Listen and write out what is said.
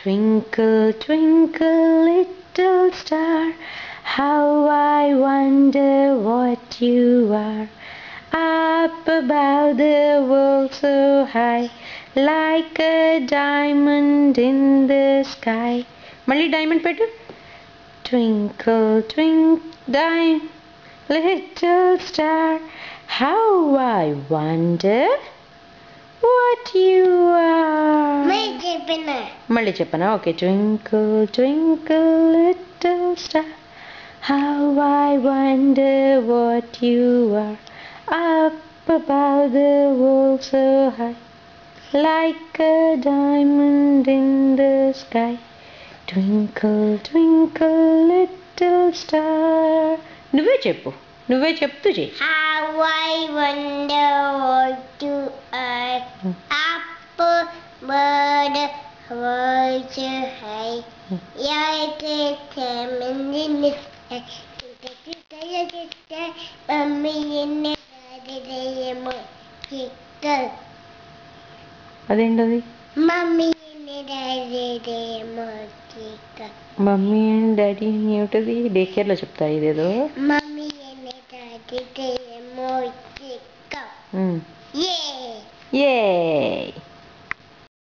Twinkle, twinkle, little star, how I wonder what you are. Up above the world so high, like a diamond in the sky. Mali diamond pettu. Twinkle, twinkle, little star, how I wonder what you are. మళ్ళీ చెప్పనా? Okay. Twinkle, twinkle, little star, how I wonder what you are. Up above the world so high, like a diamond in the sky. Twinkle, twinkle, little star. నువ్వే చెప్పు, నువ్వే చెప్తూ చెయ్యి. How I wonder what you are. Up above the world so high, like a diamond in the sky. Mummy in the అదేంటది? Mummy mummy and daddy అని ఏమిటది? Day కేర్లో చెప్తా ఇదేదో. Mummy and daddy